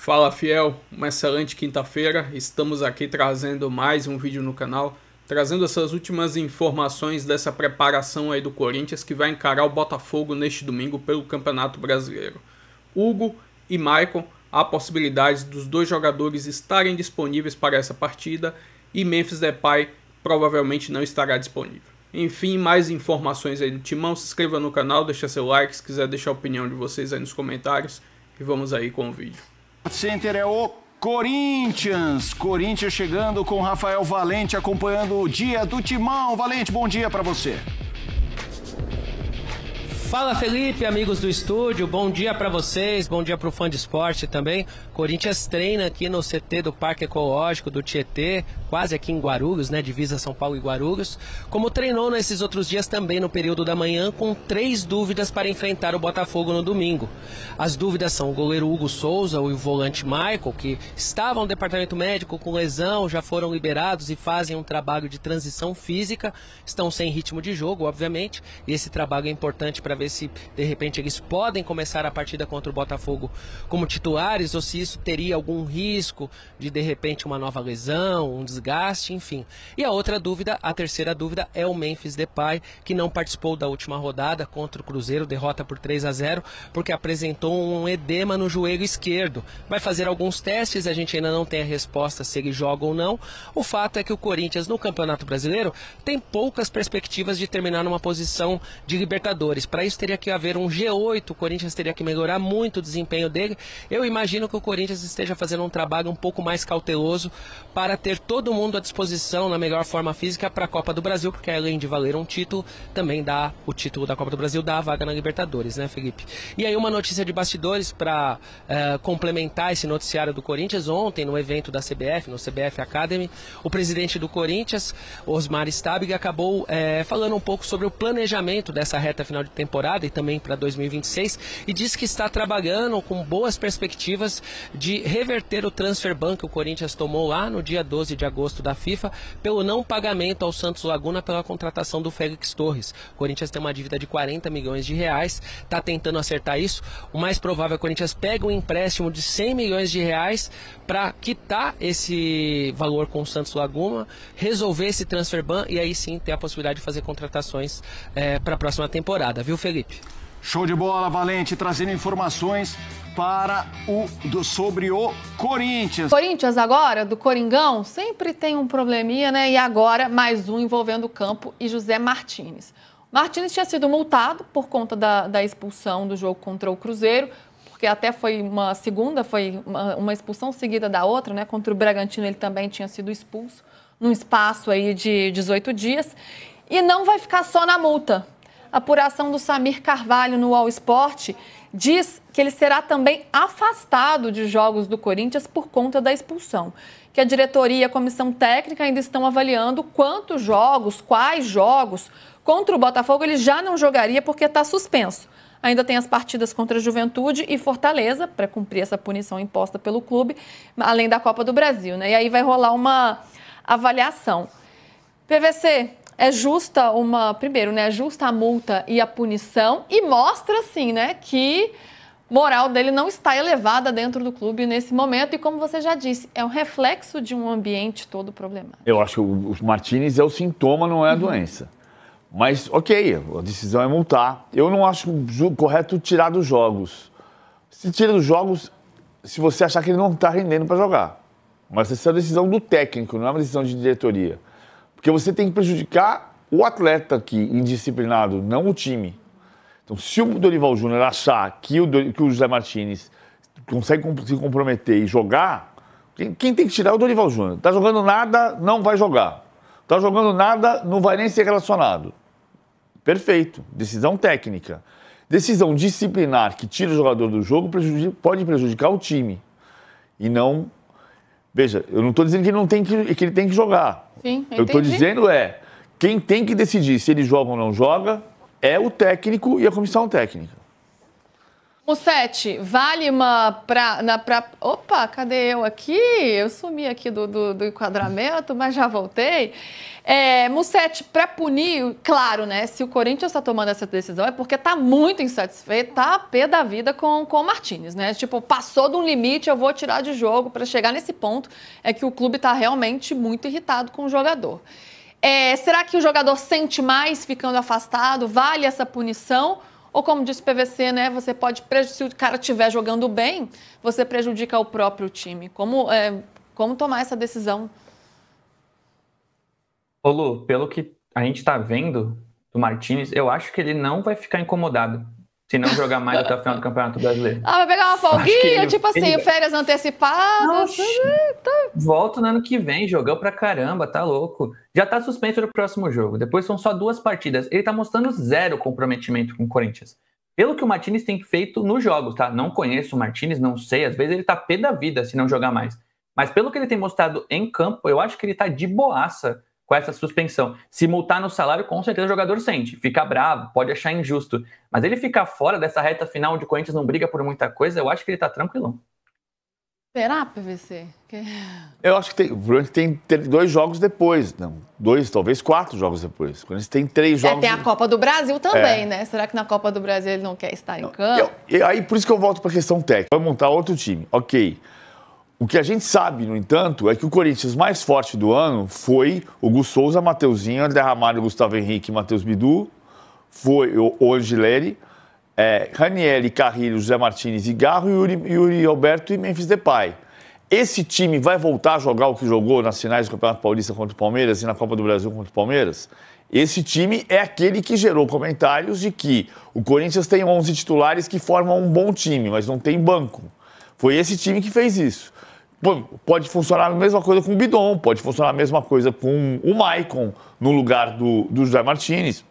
Fala fiel, uma excelente quinta-feira, estamos aqui trazendo mais um vídeo no canal, trazendo essas últimas informações dessa preparação aí do Corinthians que vai encarar o Botafogo neste domingo pelo Campeonato Brasileiro. Hugo e Maicon, há possibilidades dos dois jogadores estarem disponíveis para essa partida e Memphis Depay provavelmente não estará disponível. Enfim, mais informações aí do Timão, se inscreva no canal, deixa seu like, se quiser deixar a opinião de vocês aí nos comentários e vamos aí com o vídeo. Center é o Corinthians. Corinthians chegando com Rafael Valente acompanhando o dia do Timão. Valente, bom dia para você. Fala Felipe, amigos do estúdio, bom dia para vocês, bom dia para o fã de esporte também. Corinthians treina aqui no CT do Parque Ecológico do Tietê, quase aqui em Guarulhos, né, divisa São Paulo e Guarulhos. Como treinou nesses outros dias também no período da manhã, com 3 dúvidas para enfrentar o Botafogo no domingo. As dúvidas são o goleiro Hugo Souza e o volante Michael, que estavam no departamento médico com lesão, já foram liberados e fazem um trabalho de transição física, estão sem ritmo de jogo, obviamente, e esse trabalho é importante para ver se de repente eles podem começar a partida contra o Botafogo como titulares ou se isso teria algum risco de repente uma nova lesão, um desgaste, enfim. E a outra dúvida, a terceira dúvida, é o Memphis Depay, que não participou da última rodada contra o Cruzeiro, derrota por 3-0, porque apresentou um edema no joelho esquerdo. Vai fazer alguns testes, a gente ainda não tem a resposta se ele joga ou não. O fato é que o Corinthians no Campeonato Brasileiro tem poucas perspectivas de terminar numa posição de Libertadores. Para isso teria que haver um G8, o Corinthians teria que melhorar muito o desempenho dele. Eu imagino que o Corinthians esteja fazendo um trabalho um pouco mais cauteloso para ter todo mundo à disposição na melhor forma física para a Copa do Brasil, porque além de valer um título, também dá o título da Copa do Brasil, dá a vaga na Libertadores, né, Felipe? E aí uma notícia de bastidores para complementar esse noticiário do Corinthians. Ontem, no evento da CBF, no CBF Academy, o presidente do Corinthians, Osmar Stabig, acabou falando um pouco sobre o planejamento dessa reta final de temporada e também para 2026, e diz que está trabalhando com boas perspectivas de reverter o transfer ban que o Corinthians tomou lá no dia 12 de agosto da FIFA pelo não pagamento ao Santos Laguna pela contratação do Félix Torres. O Corinthians tem uma dívida de 40 milhões de reais, está tentando acertar isso. O mais provável é que o Corinthians pegue um empréstimo de 100 milhões de reais para quitar esse valor com o Santos Laguna, resolver esse transfer ban e aí sim ter a possibilidade de fazer contratações para a próxima temporada, viu, Felipe? Show de bola, Valente, trazendo informações sobre o Corinthians. Corinthians agora, do Coringão, sempre tem um probleminha, né? E agora mais um envolvendo o Campo e José Martínez. Martínez tinha sido multado por conta da expulsão do jogo contra o Cruzeiro, porque até foi uma expulsão seguida da outra, né? Contra o Bragantino ele também tinha sido expulso num espaço aí de 18 dias. E não vai ficar só na multa. A apuração do Samir Carvalho no All Sport diz que ele será também afastado de jogos do Corinthians por conta da expulsão. Que a diretoria e a comissão técnica ainda estão avaliando quantos jogos, quais jogos. Contra o Botafogo ele já não jogaria porque está suspenso. Ainda tem as partidas contra a Juventude e Fortaleza, para cumprir essa punição imposta pelo clube, além da Copa do Brasil, né? E aí vai rolar uma avaliação. PVC, é justa primeiro, né? É justa a multa e a punição e mostra, assim, né, que moral dele não está elevada dentro do clube nesse momento e, como você já disse, é um reflexo de um ambiente todo problemático. Eu acho que o Martínez é o sintoma, não é a doença. Mas, ok, a decisão é multar. Eu não acho correto tirar dos jogos. Se tira dos jogos, se você achar que ele não está rendendo para jogar. Mas essa é a decisão do técnico, não é uma decisão de diretoria. Porque você tem que prejudicar o atleta aqui, indisciplinado, não o time. Então, se o Dorival Júnior achar que o José Martínez consegue se comprometer e jogar, quem tem que tirar é o Dorival Júnior. Tá jogando nada, não vai jogar. Tá jogando nada, não vai nem ser relacionado. Perfeito. Decisão técnica. Decisão disciplinar que tira o jogador do jogo pode prejudicar o time. E não... Veja, eu não estou dizendo que ele tem que jogar. Sim, eu estou dizendo quem tem que decidir se ele joga ou não joga é o técnico e a comissão técnica. Mussete, vale uma Opa, cadê eu aqui? Eu sumi aqui do enquadramento, mas já voltei. Mussete, para punir, claro, né? Se o Corinthians está tomando essa decisão é porque está muito insatisfeito, tá a pé da vida com o Martínez, né? Tipo, passou de um limite, eu vou tirar de jogo. Para chegar nesse ponto é que o clube está realmente muito irritado com o jogador. Será que o jogador sente mais ficando afastado? Vale essa punição? Ou como disse o PVC, né, você pode prejudicar, se o cara estiver jogando bem, você prejudica o próprio time. Como tomar essa decisão? Ô Lu, pelo que a gente tá vendo do Martínez, eu acho que ele não vai ficar incomodado se não jogar mais até o final do Campeonato Brasileiro. Vai pegar uma folguinha, tipo assim, férias antecipadas. Volta no ano que vem, jogou pra caramba, tá louco. Já tá suspenso no próximo jogo. Depois são só 2 partidas. Ele tá mostrando 0 comprometimento com o Corinthians. Pelo que o Martínez tem feito nos jogos, tá? Não conheço o Martínez, não sei. Às vezes ele tá pé da vida se não jogar mais. Mas pelo que ele tem mostrado em campo, eu acho que ele tá de boaça com essa suspensão. Se multar no salário, com certeza o jogador sente. Fica bravo, pode achar injusto. Mas ele ficar fora dessa reta final onde o Corinthians não briga por muita coisa, eu acho que ele tá tranquilão. Será, PVC? Eu acho que tem 2 jogos depois. Não, 2, talvez 4 jogos depois. Quando eles têm 3 jogos... Tem a Copa do Brasil também, né? Será que na Copa do Brasil ele não quer estar em campo? Aí, por isso que eu volto para a questão técnica. Vai montar outro time, ok. O que a gente sabe, no entanto, é que o Corinthians mais forte do ano foi o Gus Souza, Mateuzinho, André Ramalho, Gustavo Henrique, Matheus Bidu, foi o Angileri, Ranieri, Carrilho, José Martínez e Garro, Yuri Alberto e Memphis Depay. Esse time vai voltar a jogar o que jogou nas finais do Campeonato Paulista contra o Palmeiras e na Copa do Brasil contra o Palmeiras? Esse time é aquele que gerou comentários de que o Corinthians tem 11 titulares que formam um bom time, mas não tem banco. Foi esse time que fez isso. Pode funcionar a mesma coisa com o Bidon, pode funcionar a mesma coisa com o Maicon no lugar do José Martínez.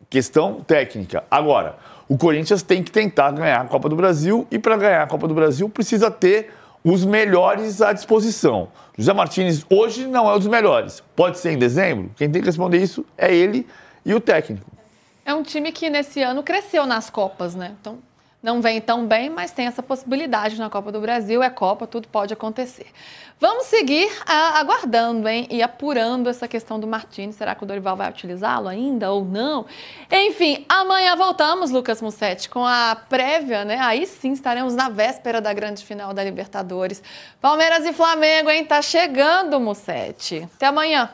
Questão técnica. Agora, o Corinthians tem que tentar ganhar a Copa do Brasil e para ganhar a Copa do Brasil precisa ter os melhores à disposição. José Martínez hoje não é um dos melhores. Pode ser em dezembro? Quem tem que responder isso é ele e o técnico. É um time que nesse ano cresceu nas Copas, né? Então... não vem tão bem, mas tem essa possibilidade na Copa do Brasil. É Copa, tudo pode acontecer. Vamos seguir aguardando, hein? E apurando essa questão do Martínez. Será que o Dorival vai utilizá-lo ainda ou não? Enfim, amanhã voltamos, Lucas Mussete, com a prévia, né? Aí sim estaremos na véspera da grande final da Libertadores. Palmeiras e Flamengo, hein? Tá chegando, Mussete. Até amanhã.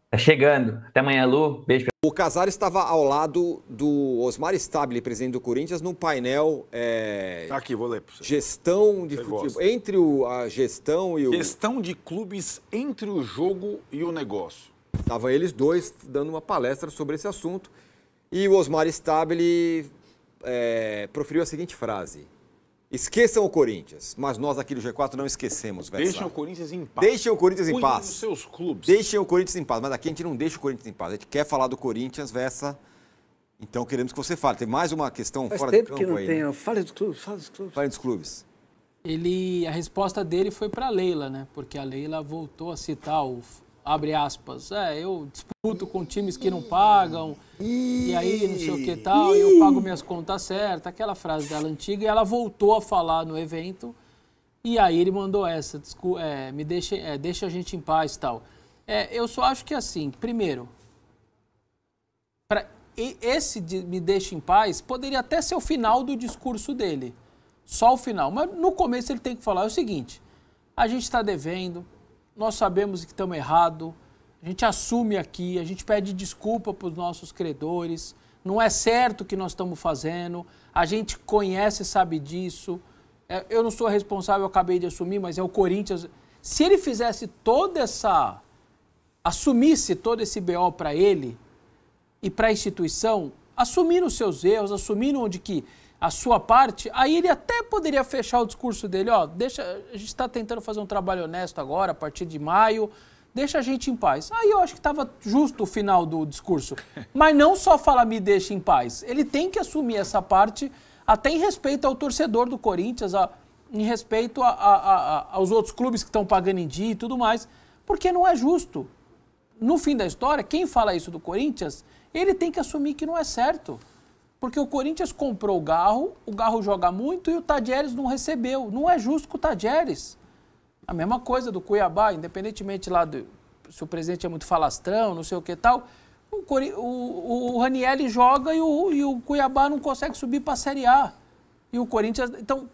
Tá chegando. Até amanhã, Lu. Beijo. O Casares estava ao lado do Osmar Stabile, presidente do Corinthians, num painel aqui, vou ler para você. Gestão de futebol. Entre a gestão e o... Gestão de clubes entre o jogo e o negócio. Estavam eles dois dando uma palestra sobre esse assunto. E o Osmar Stabile proferiu a seguinte frase: esqueçam o Corinthians, mas nós aqui do G4 não esquecemos, velho. Deixem o Corinthians em paz. Deixem o Corinthians em paz. Cuidem dos seus clubes. Deixem o Corinthians em paz, mas aqui a gente não deixa o Corinthians em paz. A gente quer falar do Corinthians, Vessa. Então queremos que você fale. Tem mais uma questão fora do campo que não aí. tem. Né? Fale dos clubes, fale dos clubes. Fale dos clubes. A resposta dele foi para a Leila, né? Porque a Leila voltou a citar o abre aspas, eu disputo com times que não pagam, e aí não sei o que tal, eu pago minhas contas certas, aquela frase dela antiga, e ela voltou a falar no evento, e aí ele mandou essa, deixa a gente em paz e tal. Eu só acho que assim, primeiro, esse de me deixa em paz poderia até ser o final do discurso dele, só o final, mas no começo ele tem que falar o seguinte: a gente está devendo, nós sabemos que estamos errados, a gente assume aqui, a gente pede desculpa para os nossos credores, não é certo o que nós estamos fazendo, a gente conhece e sabe disso, eu não sou responsável, eu acabei de assumir, mas é o Corinthians. Se ele fizesse assumisse todo esse BO para ele e para a instituição, assumindo os seus erros, assumindo onde que a sua parte, aí ele até poderia fechar o discurso dele, a gente está tentando fazer um trabalho honesto agora, a partir de maio, deixa a gente em paz. Aí eu acho que estava justo o final do discurso. Mas não só falar me deixa em paz, ele tem que assumir essa parte, até em respeito ao torcedor do Corinthians, em respeito aos outros clubes que estão pagando em dia e tudo mais, porque não é justo. No fim da história, quem fala isso do Corinthians, ele tem que assumir que não é certo. Porque o Corinthians comprou o Garro joga muito e o Tadieres não recebeu. Não é justo com o Tadieres. A mesma coisa do Cuiabá, independentemente lá se o presidente é muito falastrão, não sei o que tal, o Ranieri joga e o Cuiabá não consegue subir para a Série A. E o Corinthians... Então,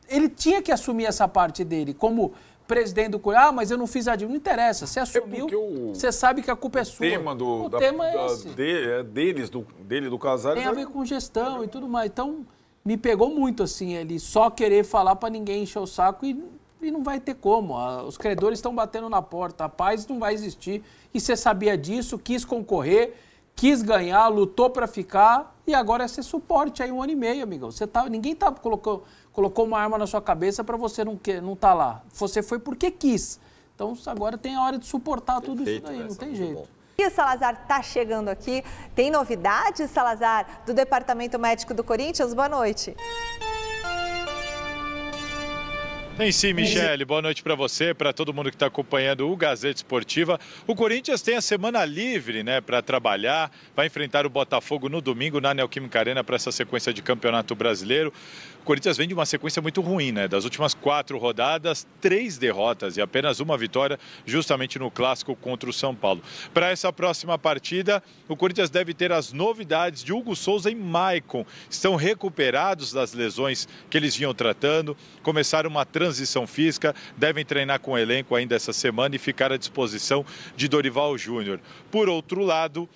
ele tinha que assumir essa parte dele, como presidente do Cuiabá, mas eu não fiz a dívida. Não interessa, você assumiu, você sabe que a culpa é sua. O tema é esse. Dele, do Casares... Tem a ver com gestão e tudo mais. Então, me pegou muito, assim, ele só querer falar para ninguém encher o saco e não vai ter como. Os credores estão batendo na porta, a paz não vai existir. E você sabia disso, quis concorrer, quis ganhar, lutou para ficar e agora é ser suporte aí 1 ano e meio, amigão. Ninguém colocou uma arma na sua cabeça para você não tá lá. Você foi porque quis. Então agora tem a hora de suportar tudo isso daí, não tem jeito. E o Salazar está chegando aqui. Tem novidades, Salazar, do Departamento Médico do Corinthians? Boa noite. Tem sim, Michele. Boa noite para você, para todo mundo que está acompanhando o Gazeta Esportiva. O Corinthians tem a semana livre, né, para trabalhar. Vai enfrentar o Botafogo no domingo na Neoquímica Arena para essa sequência de Campeonato Brasileiro. O Corinthians vem de uma sequência muito ruim, né? Das últimas 4 rodadas, 3 derrotas e apenas uma vitória, justamente no clássico contra o São Paulo. Para essa próxima partida, o Corinthians deve ter as novidades de Hugo Souza e Maicon. Estão recuperados das lesões que eles vinham tratando, começaram uma transição física, devem treinar com o elenco ainda essa semana e ficar à disposição de Dorival Júnior. Por outro lado,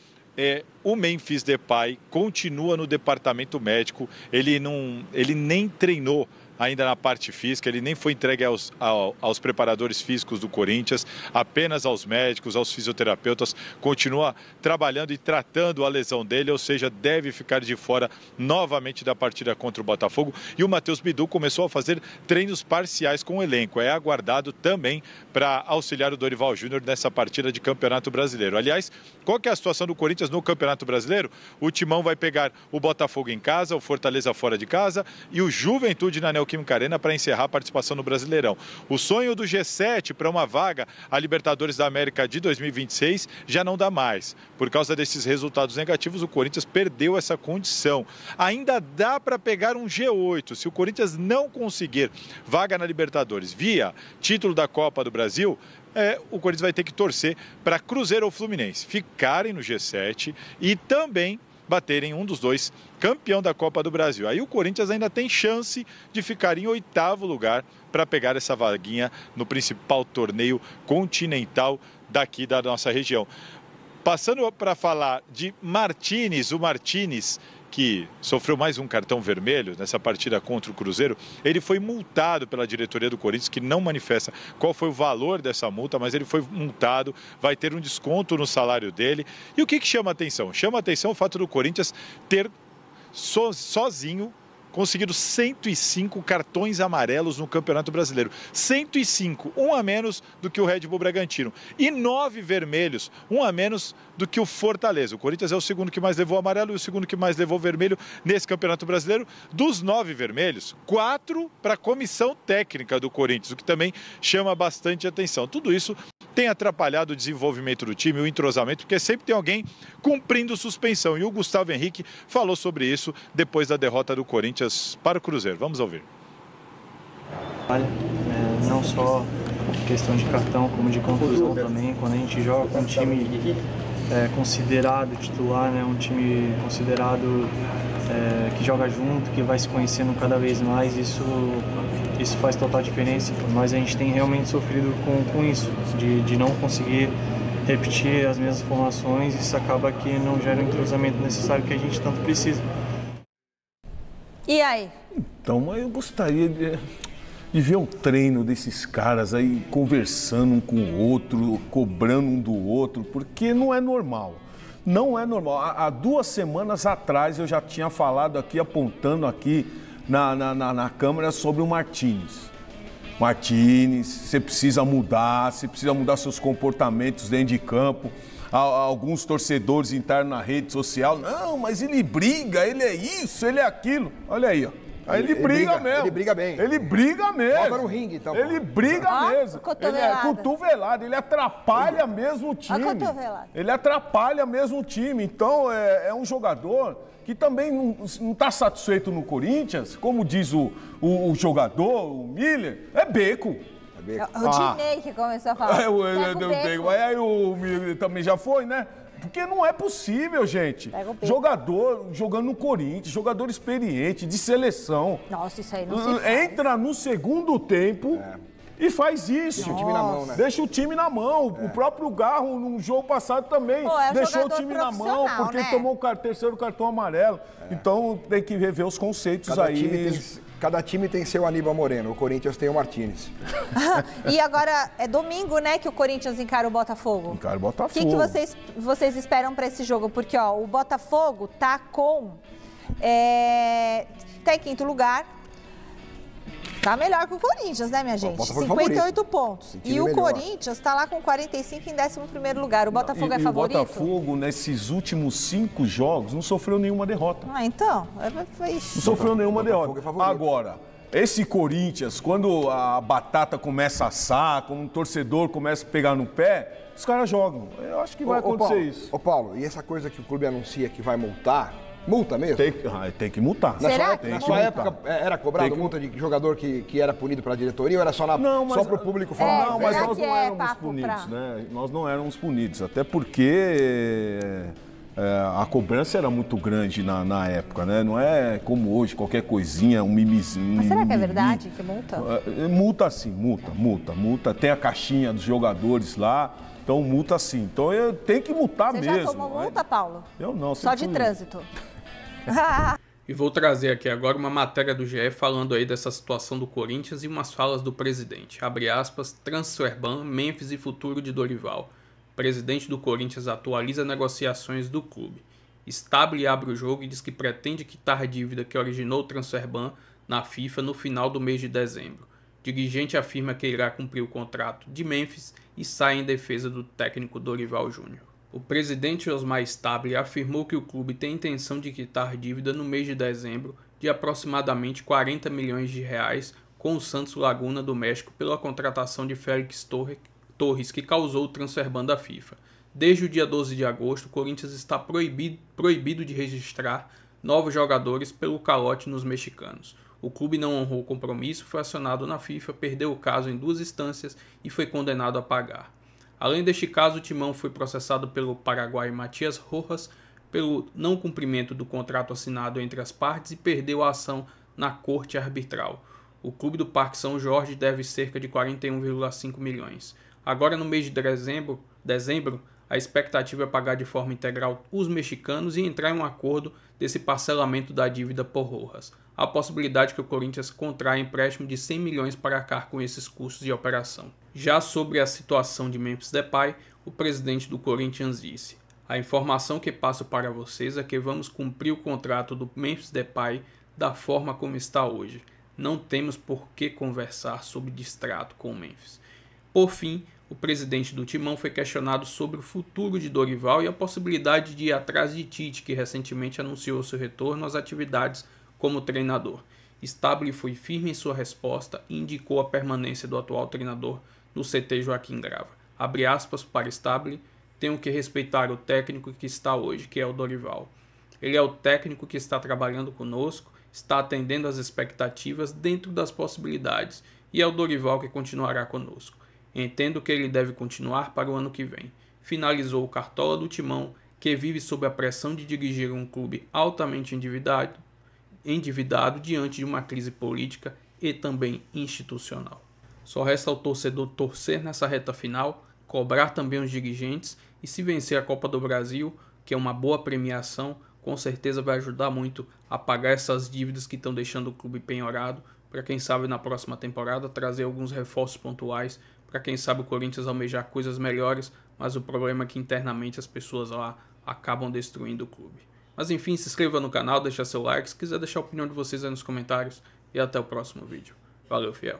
o Memphis Depay continua no departamento médico, ele nem treinou ainda na parte física, ele nem foi entregue aos preparadores físicos do Corinthians, apenas aos médicos, aos fisioterapeutas, continua trabalhando e tratando a lesão dele, ou seja, deve ficar de fora novamente da partida contra o Botafogo. E o Matheus Bidu começou a fazer treinos parciais com o elenco, é aguardado também para auxiliar o Dorival Júnior nessa partida de Campeonato Brasileiro. Aliás, qual que é a situação do Corinthians no Campeonato Brasileiro? O Timão vai pegar o Botafogo em casa, o Fortaleza fora de casa e o Juventude na Neoquímica Arena para encerrar a participação no Brasileirão. O sonho do G7 para uma vaga à Libertadores da América de 2026 já não dá mais. Por causa desses resultados negativos, o Corinthians perdeu essa condição. Ainda dá para pegar um G8. Se o Corinthians não conseguir vaga na Libertadores via título da Copa do Brasil, o Corinthians vai ter que torcer para Cruzeiro ou Fluminense ficarem no G7 e também baterem um dos dois campeão da Copa do Brasil. Aí o Corinthians ainda tem chance de ficar em 8º lugar para pegar essa vaguinha no principal torneio continental daqui da nossa região. Passando para falar de Martínez, o Martínez, que sofreu mais um cartão vermelho nessa partida contra o Cruzeiro, ele foi multado pela diretoria do Corinthians, que não manifesta qual foi o valor dessa multa, mas ele foi multado, vai ter um desconto no salário dele. E o que chama atenção? Chama atenção o fato do Corinthians ter sozinho conseguido 105 cartões amarelos no Campeonato Brasileiro. 105, um a menos do que o Red Bull Bragantino. E 9 vermelhos, um a menos do que o Fortaleza. O Corinthians é o segundo que mais levou amarelo e o segundo que mais levou vermelho nesse Campeonato Brasileiro. Dos 9 vermelhos, 4 para a comissão técnica do Corinthians, o que também chama bastante atenção. Tudo isso tem atrapalhado o desenvolvimento do time, o entrosamento, porque sempre tem alguém cumprindo suspensão. E o Gustavo Henrique falou sobre isso depois da derrota do Corinthians para o Cruzeiro. Vamos ouvir. Não só questão de cartão, como de contusão também. Quando a gente joga com um time considerado titular, né, um time considerado que joga junto, que vai se conhecendo cada vez mais, isso faz total diferença. Mas a gente tem realmente sofrido com isso, de não conseguir repetir as mesmas formações. Isso acaba que não gera o entrosamento necessário que a gente tanto precisa. E aí? Então, eu gostaria de ver o treino desses caras aí conversando um com o outro, cobrando um do outro, porque não é normal. Não é normal. Há 2 semanas atrás eu já tinha falado aqui, apontando aqui na câmera sobre o Martínez. Martínez, você precisa mudar seus comportamentos dentro de campo. Alguns torcedores internos na rede social, não, mas ele briga, ele é isso, ele é aquilo. Olha aí, ó. Aí ele briga mesmo. Ele briga bem. Ele briga mesmo. Bota no ringue, então. Ele briga mesmo. Ele é cotovelado. Ele atrapalha mesmo o time. Ele atrapalha mesmo o time. Então, é um jogador que também não está satisfeito no Corinthians. Como diz o jogador, o Miller, é beco. O Dinei que começou a falar. Aí o Miller também já foi, né? Porque não é possível, gente. Jogador jogando no Corinthians, jogador experiente, de seleção. Nossa, isso aí não se faz. Entra no segundo tempo e faz isso. Deixa o time na mão, né? Deixa o time na mão. O próprio Garro, no jogo passado, também deixou o time na mão, porque tomou o terceiro cartão amarelo. Então tem que rever os conceitos Cada time tem seu Aníbal Moreno, o Corinthians tem o Martínez. E agora é domingo, né, que o Corinthians encara o Botafogo. Encara o Botafogo. O que vocês esperam para esse jogo? Porque o Botafogo tá tá em quinto lugar. Tá melhor que o Corinthians, né, minha gente? 58 pontos. E o Corinthians tá lá com 45 em 11º lugar. O Botafogo é favorito? O Botafogo, nesses últimos 5 jogos, não sofreu nenhuma derrota. Então. Não sofreu nenhuma derrota. Agora, esse Corinthians, quando a batata começa a assar, quando um torcedor começa a pegar no pé, os caras jogam. Eu acho que vai acontecer isso. Ô, Paulo, e essa coisa que o clube anuncia que vai multar? Multa mesmo? Tem que multar. Na sua época era cobrado multa de jogador que era punido pela diretoria ou era só para o público falar? Não, mas nós não éramos punidos, né? Nós não éramos punidos, até porque a cobrança era muito grande na época, né? Não é como hoje, qualquer coisinha, um mimizinho. Mas será que é verdade que multa? Multa sim, multa. Tem a caixinha dos jogadores lá. Então, multa sim. Então, tem que multar mesmo. Você já tomou multa, Paulo? Eu não. Só de trânsito. E vou trazer aqui agora uma matéria do GE falando aí dessa situação do Corinthians e umas falas do presidente. Abre aspas, Transferban, Memphis e futuro de Dorival. Presidente do Corinthians atualiza negociações do clube. Stabile abre o jogo e diz que pretende quitar a dívida que originou o Transferban na FIFA no final do mês de dezembro. Dirigente afirma que irá cumprir o contrato de Memphis e sai em defesa do técnico Dorival Júnior. O presidente Osmar Stabile afirmou que o clube tem intenção de quitar dívida no mês de dezembro de aproximadamente 40 milhões de reais com o Santos Laguna do México pela contratação de Félix Torres, que causou o transferban da FIFA. Desde o dia 12 de agosto, o Corinthians está proibido de registrar novos jogadores pelo calote nos mexicanos. O clube não honrou o compromisso, foi acionado na FIFA, perdeu o caso em 2 instâncias e foi condenado a pagar. Além deste caso, o Timão foi processado pelo paraguaio Matias Rojas pelo não cumprimento do contrato assinado entre as partes e perdeu a ação na corte arbitral. O clube do Parque São Jorge deve cerca de 41,5 milhões. Agora, no mês de dezembro, a expectativa é pagar de forma integral os mexicanos e entrar em um acordo desse parcelamento da dívida por Rojas. Há a possibilidade que o Corinthians contraia empréstimo de 100 milhões para arcar com esses custos de operação. Já sobre a situação de Memphis Depay, o presidente do Corinthians disse: a informação que passo para vocês é que vamos cumprir o contrato do Memphis Depay da forma como está hoje. Não temos por que conversar sobre distrato com o Memphis. Por fim, o presidente do Timão foi questionado sobre o futuro de Dorival e a possibilidade de ir atrás de Tite, que recentemente anunciou seu retorno às atividades como treinador. Stabile foi firme em sua resposta e indicou a permanência do atual treinador no CT Joaquim Grava. Abre aspas para Stabile: tenho que respeitar o técnico que está hoje, que é o Dorival. Ele é o técnico que está trabalhando conosco, está atendendo às expectativas dentro das possibilidades, e é o Dorival que continuará conosco. Entendo que ele deve continuar para o ano que vem. Finalizou o cartola do Timão, que vive sob a pressão de dirigir um clube altamente endividado diante de uma crise política e também institucional. Só resta ao torcedor torcer nessa reta final, cobrar também os dirigentes e, se vencer a Copa do Brasil, que é uma boa premiação, com certeza vai ajudar muito a pagar essas dívidas que estão deixando o clube penhorado, para quem sabe na próxima temporada trazer alguns reforços pontuais, para quem sabe o Corinthians almejar coisas melhores, mas o problema é que internamente as pessoas lá acabam destruindo o clube. Mas enfim, se inscreva no canal, deixa seu like, se quiser deixar a opinião de vocês aí nos comentários e até o próximo vídeo. Valeu, fiel!